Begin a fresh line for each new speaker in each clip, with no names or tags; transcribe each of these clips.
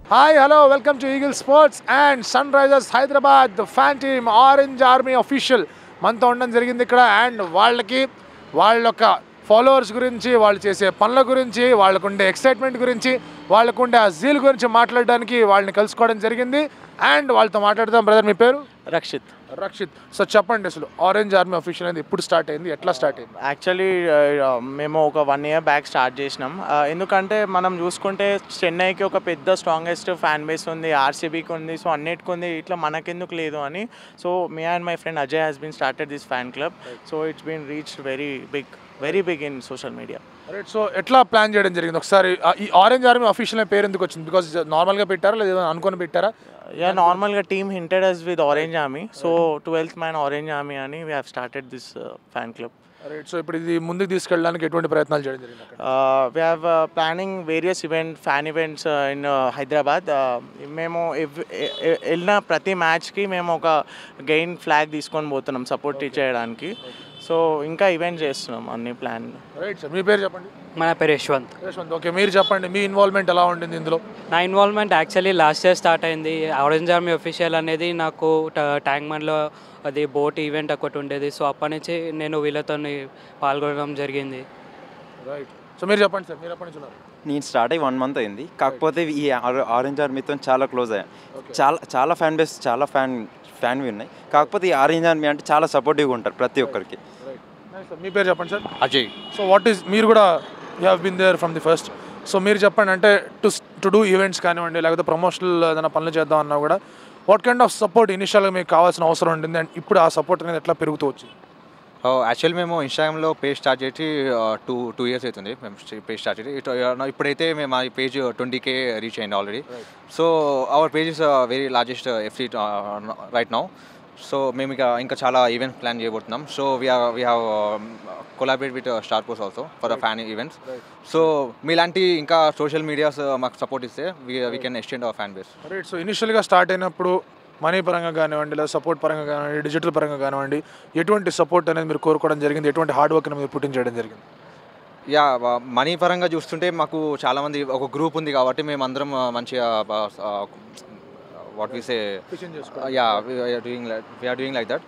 Hi, hello, welcome to Eagle Sports and Sunrisers Hyderabad, the fan team, Orange Army official. మనతో ఉండడం జరిగింది ఇక్కడ and వాళ్ళ యొక్క ఫాలోవర్స్ గురించి వాళ్ళు చేసే పనుల గురించి వాళ్ళకుండే ఎక్సైట్మెంట్ గురించి వాళ్ళకుండే ఆ జీల్ గురించి మాట్లాడడానికి వాళ్ళని కలుసుకోవడం జరిగింది అండ్ వాళ్ళతో మాట్లాడదాం. బ్రదర్, మీ పేరు? రక్షిత్. సో చెప్పండి, అసలు ఆరెంజ్ ఆర్మీ అఫీషియల్ అనేది ఎప్పుడు స్టార్ట్ అయింది, ఎట్లా స్టార్ట్ అయింది?
యాక్చువల్లీ మేము ఒక 1 year బ్యాక్ స్టార్ట్ చేసినాం. ఎందుకంటే మనం చూసుకుంటే చెన్నైకి ఒక పెద్ద స్ట్రాంగెస్ట్ ఫ్యాన్ బేస్ ఉంది, ఆర్సీబీకి ఉంది, సో అన్నిటికి ఉంది, ఇట్లా మనకెందుకు లేదు అని. So me and my friend Ajay has been started this fan club. So it's been reached very big in social media.
Right. So ఎట్లా ప్లాన్ చేయడం జరిగింది? ఒకసారి ఈ ఆరెంజ్ ఆర్మీ అఫీషియల్ పేరు ఎందుకు వచ్చింది? బికాజ్ నార్మల్గా పెట్టారా లేదా అనుకొని పెట్టారా?
యా, నార్మల్గా team hinted us with orange army. So 12th man orange army అని we have started this fan club.
Right. So ఇప్పుడు ఇది ముందుకు తీసుకెళ్ళడానికి ఎటువంటి ప్రయత్నాలు చేయడం జరిగింది?
We have planning various fan events in Hyderabad. మేము వెళ్ళిన ప్రతి మ్యాచ్కి మేము ఒక గెయిన్ ఫ్లాగ్ తీసుకొని పోతున్నాం సపోర్ట్ చేయడానికి. సో ఇంకా ఈవెంట్ చేస్తున్నాం అన్ని ప్లాన్.
రైట్ సార్, మీ పేరు చెప్పండి.
మన పేరు యశ్వంత్.
ఓకే, మీరు చెప్పండి, మీ ఇన్వాల్వ్మెంట్ ఎలా ఉండింది ఇందులో?
నా involvement actually last year start అయింది. ఆరెంజ్ ఆర్మీ అఫీషియల్ అనేది నాకు ట్యాంక్ బండ్లో అది బోట్ ఈవెంట్ ఒకటి ఉండేది. సో అప్పటి నుంచి నేను వీళ్ళతో పాల్గొనడం జరిగింది.
రైట్. సో మీరు చెప్పండి సార్, మీరు ఎప్పటి నుంచి ఉన్నారు?
నేను స్టార్ట్ అయ్యి 1 month అయింది. కాకపోతే ఈ ఆరెంజ్ ఆర్మీతో చాలా క్లోజ్ అయ్యాను. చాలా ఫ్యాన్ బేస్, చాలా ఫ్యాన్వి ఉన్నాయి. కాకపోతే ఈ ఆరెంజ్ ఆర్మీ అంటే చాలా సపోర్టివ్గా ఉంటారు ప్రతి ఒక్కరికి.
మీ పేరు చెప్పండి sir.
Ajay.
So what is, మీరు కూడా you have been there from the first. So మీరు చెప్పండి, అంటే టు డూ ఈవెంట్స్ కానివ్వండి, లేకపోతే ప్రమోషనల్ ఏదైనా పనులు చేద్దాం అన్నా కూడా వాట్ కైండ్ ఆఫ్ సపోర్ట్ ఇనిషియల్గా మీకు కావాల్సిన అవసరం ఉంటుంది అండ్ ఇప్పుడు ఆ సపోర్ట్ అనేది ఎట్లా పెరుగుతూ వచ్చింది?
యాక్చువల్లీ మేము ఇన్స్టాగ్రామ్లో పేజ్ స్టార్ట్ చేసి టూ years అవుతుంది మేము పేజ్ స్టార్ట్ చేసి. ఇప్పుడైతే మేము ఆ పేజ్ 20K రీచ్ అయింది already. So our page is very largest FC right now. So మేము ఇంకా చాలా ఈవెంట్స్ ప్లాన్ చేయబోతున్నాం. So we have collaborate with star post also for the fan events. So మీలాంటి ఇంకా సోషల్ మీడియాస్ మాకు support ఇస్తే we can extend our fan base.
Right. So ఇనిషియల్గా start అయినప్పుడు మనీ పరంగా కానివ్వండి, లేదా సపోర్ట్ పరంగా కానివ్వండి, డిజిటల్ పరంగా కానివ్వండి, ఎటువంటి సపోర్ట్ అనేది మీరు కోరుకోవడం జరిగింది? ఎటువంటి హార్డ్ వర్క్ అనేది మీరు పుట్టింగ్ చేయడం జరిగింది?
యా, మనీ పరంగా చూస్తుంటే మాకు చాలామంది ఒక గ్రూప్ ఉంది కాబట్టి మేము అందరం మంచిగా what we say we're doing like that.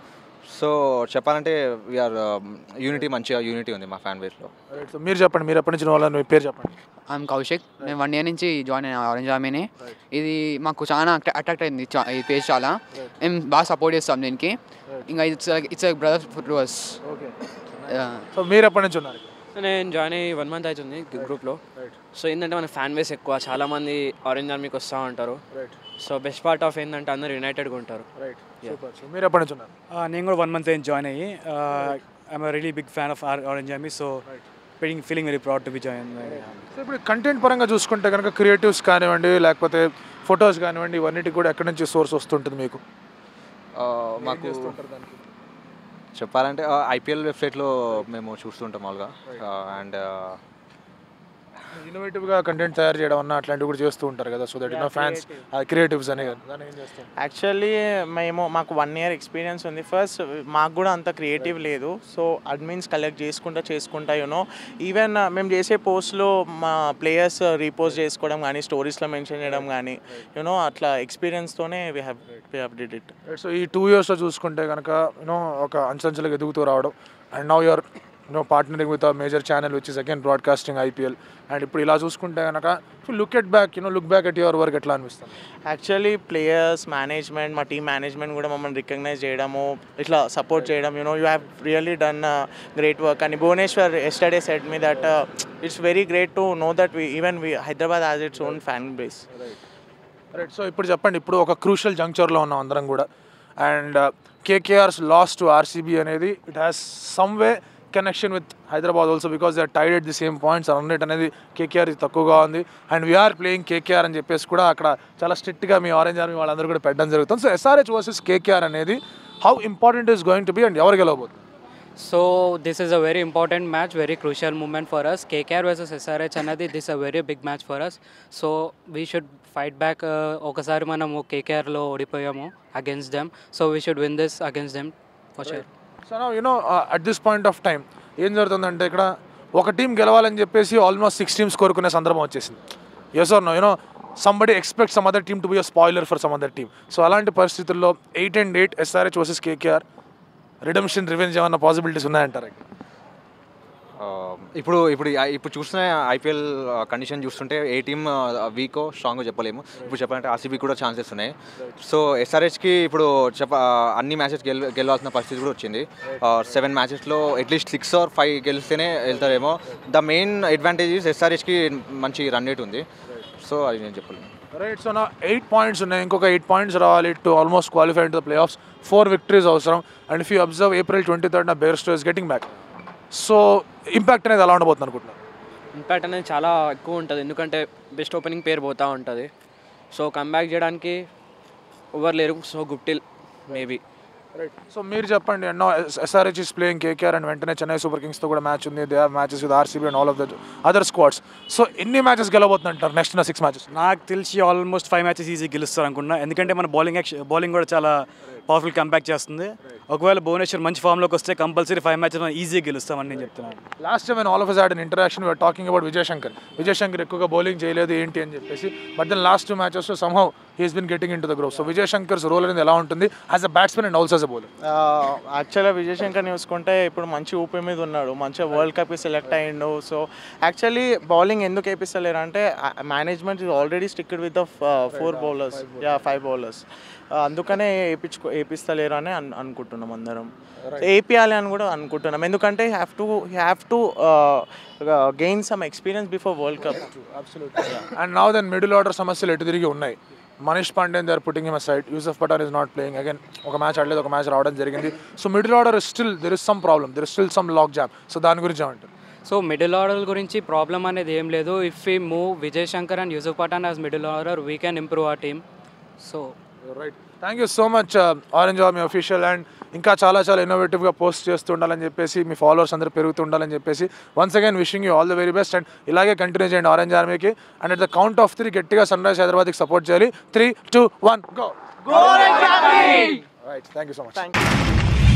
So చెప్పాలంటే వీఆర్ మంచిగా యూనిటీ ఉంది మా ఫ్యాన్ బేస్లో.
రైట్. సో మీరు చెప్పండి, మీరు ఎప్పటి నుంచి వాళ్ళని, మీ పేరు చెప్పండి.
ఐఎమ్ కౌశిక్. నేను 1 year నుంచి జాయిన్ అయినా ఆరెంజ్ ఆర్మీని. ఇది మాకు చాలా అట్రాక్ట్ అయింది ఈ పేజ్. చాలా మేము బాగా సపోర్ట్ చేస్తాం దీనికి. ఇంకా it's brother to us.
So మీరు ఎప్పటి నుంచి ఉన్నారు?
నేను జాయిన్ అయ్యి 1 month అవుతుంది గ్రూప్లో. సో ఏంటంటే మన ఫ్యాన్ బేస్ ఎక్కువ, చాలామంది ఆరెంజ్ ఆర్మీకి వస్తూ ఉంటారు. సో బెస్ట్ పార్ట్ ఆఫ్ ఏంటంటే అందరూ యునైటెడ్గా ఉంటారు.
మీరు ఎప్పటి నుంచి ఉన్నారు?
నేను కూడా 1 month అయింది జాయిన్ అయ్యి. I'm really big fan of Orange army. So feeling very proud to be join.
So ఇప్పుడు కంటెంట్ పరంగా చూసుకుంటే కనుక క్రియేటివ్స్ కానివ్వండి, లేకపోతే ఫొటోస్ కానివ్వండి, ఇవన్నిటికి కూడా ఎక్కడి నుంచి సోర్స్ వస్తుంటుంది మీకు?
మాకు చెప్పాలంటే ఐపీఎల్ వెబ్సైట్లో మేము చూస్తుంటాం మామూలుగా. అండ్
ఇన్నోవేటివ్గా కంటెంట్ తయారు చేయడం అన్న అట్లాంటివి కూడా చేస్తూ ఉంటారు కదా. సో దట్ ఫ్యాన్స్ క్రియేటివ్స్ అనే
యాక్చువల్లీ మాకు 1 year ఎక్స్పీరియన్స్ ఉంది. ఫస్ట్ మాకు కూడా అంత క్రియేటివ్ లేదు. సో అడ్మిన్స్ కలెక్ట్ చేసుకుంటా యూనో ఈవెన్ మేము చేసే పోస్ట్లో మా ప్లేయర్స్ రీపోస్ట్ చేసుకోవడం కానీ, స్టోరీస్లో మెన్షన్ చేయడం కానీ, యూనో అట్లా ఎక్స్పీరియన్స్తోనే we have did it.
So ఈ 2 yearsలో చూసుకుంటే కనుక యూనో ఒక అంచెంచెలుగా ఎదుగుతూ రావడం and now you're partnering with a major channel which is again broadcasting IPL. And ఇప్పుడు ఇలా చూసుకుంటే కనుక look back at your work ఎట్లా అనిపిస్తుంది?
యాక్చువల్లీ ప్లేయర్స్, మేనేజ్మెంట్, మా టీమ్ మేనేజ్మెంట్ కూడా మమ్మల్ని రికగ్నైజ్ చేయడము, ఇట్లా సపోర్ట్ చేయడం, you have really done great work. అని Bhuvneshwar yesterday said me that it's very great to know that Hyderabad has its own fan base.
Right. So ఇప్పుడు చెప్పండి, ఇప్పుడు ఒక క్రూషియల్ జంక్చర్లో ఉన్నాం అందరం కూడా. And KKR's loss to RCB అనేది it has some way connection with Hyderabad also because they are tied at the same points. Run rate అనేది కేకేఆర్ తక్కువగా ఉంది అండ్ వీఆర్ ప్లేయింగ్ కేకేఆర్ అని చెప్పేసి కూడా అక్కడ చాలా స్ట్రిక్ట్గా మీ ఆరెంజ్ ఆర్మీ వాళ్ళందరూ కూడా పెట్టడం జరుగుతుంది. సో ఎస్ఆర్హెచ్ వర్సెస్ కేకేఆర్ అనేది how important is going to be and ఎవరు గెలవబోతుంది?
So this is a very important match, very crucial moment for us. KKR versus SRH అనేది this a very big match for us. So we should fight back. ఒకసారి మనము కేకేఆర్లో ఓడిపోయాము against them. So we should win this against them for sure.
So now you know at this point of time ఏం జరుగుతుందంటే ఇక్కడ ఒక team గెలవాలని చెప్పేసి ఆల్మోస్ట్ 6 teams కోరుకునే సందర్భం వచ్చేసింది. Yes or no? You know somebody expects some other team to be a spoiler for some other team. So అలాంటి పరిస్థితుల్లో 8-8 SRH versus KKR redemption revenge ఏమన్నా పాసిబిలిటీస్ ఉన్నాయంటారు?
ఇప్పుడు చూస్తున్న ఐపీఎల్ కండిషన్ చూస్తుంటే ఏ టీమ్ వీకో స్ట్రాంగో చెప్పలేము. ఇప్పుడు చెప్పాలంటే ఆర్సీబీ కూడా ఛాన్సెస్ ఉన్నాయి. సో ఎస్ఆర్హెచ్కి ఇప్పుడు అన్ని మ్యాచెస్ గెలవాల్సిన పరిస్థితి కూడా వచ్చింది. 7 మ్యాచెస్లో అట్లీస్ట్ 6 or 5 గెలిస్తేనే వెళ్తారేమో. ద మెయిన్ అడ్వాంటేజ్ ఈజ్ ఎస్ఆర్హెచ్కి మంచి రన్ రేట్ ఉంది. సో అది నేను చెప్పలేను.
రైట్. సో నా 8 points ఉన్నాయి, ఇంకొక 8 points రావాలి to almost qualify to the play offs. 4 victories అవసరం. And if you observe April 23rd Bairstow is getting back. So impact అనేది ఎలా ఉండబోతుంది అనుకుంటున్నాను?
ఇంపాక్ట్ అనేది చాలా ఎక్కువ ఉంటుంది, ఎందుకంటే బెస్ట్ ఓపెనింగ్ పేరు పోతూ ఉంటుంది. సో కంబ్యాక్ చేయడానికి ఎవరు లేరు. So Guptill maybe.
Right. So మీరు చెప్పండి, ఎన్నో SRH is playing KKR and వెంటనే చెన్నై సూపర్ కింగ్స్తో కూడా మ్యాచ్ ఉంది. They have matches with RCB and all of the other squads. So ఎన్ని మ్యాచెస్ గెలవబోతుందంటారు నెక్స్ట్ 6 matches?
నాకు తెలిసి ఆల్మోస్ట్ 5 matches ఈజీ గెలుస్తారు అనుకున్నా, ఎందుకంటే మన బౌలింగ్ కూడా చాలా పవర్ఫుల్ కంబ్యాక్ చేస్తుంది. ఒకవేళ భువనేశ్వర్ మంచి ఫామ్లోకి వస్తే కంపల్సరీ 5 matches మనం ఈజీగా గెలుస్తామని నేను చెప్తున్నాను.
Last time all of us had an interaction, we were talking about Vijay Shankar ఎక్కువగా బౌలింగ్ చేయలేదు ఏంటి అని చెప్పేసి. But then last 2 matches somehow he has been getting into the growth. So Vijay Shankar's role అనేది ఎలా ఉంటుంది as a batsmen and also as a bowler?
యాక్చువల్గా విజయ్ శంకర్ చూసుకుంటే ఇప్పుడు మంచి ఊపి మీద ఉన్నాడు, మంచిగా వరల్డ్ కప్కి సెలెక్ట్ అయ్యిండు. సో యాక్చువల్లీ బౌలింగ్ ఎందుకు వేపిస్తలేరు అంటే management is already sticked with the 4 bowlers, 5 bowlers. అందుకనే వేపిస్తలేరు అని అనుకుంటున్నాం అందరం. వేపియాలి అని కూడా అనుకుంటున్నాం, ఎందుకంటే have to gain some experience before world cup.
And now then middle order సమస్యలు ఎటు తిరిగి ఉన్నాయి. Manish Pandey they are putting him aside. Yusuf Pathan is not playing again. ఒక మ్యాచ్ ఆడలేదు, ఒక మ్యాచ్ రావడం జరిగింది. So middle order still there is some problem, there is still some lock jam. So దాని గురించి ఏమంటారు?
సో మిడిల్ ఆర్డర్ గురించి ప్రాబ్లం అనేది ఏం లేదు. If we move Vijay Shankar and Yusuf Pathan as middle order, we can improve our team. So
right. Thank you so much Orange Army official. And ఇంకా చాలా ఇన్నోవేటివ్గా post చేస్తూ ఉండాలని చెప్పేసి, మీ ఫాలోవర్స్ అందరూ పెరుగుతూ ఉండాలని చెప్పేసి once again wishing you all the very best. And ఇలాగే కంటిన్యూ చేయండి ఆరెంజ్ ఆర్మీకి. And at the count of 3 గట్టిగా సన్ రైజ్ హైదరాబాద్కి సపోర్ట్ చేయాలి. 3, 2, 1 go. Right. Thank you so much.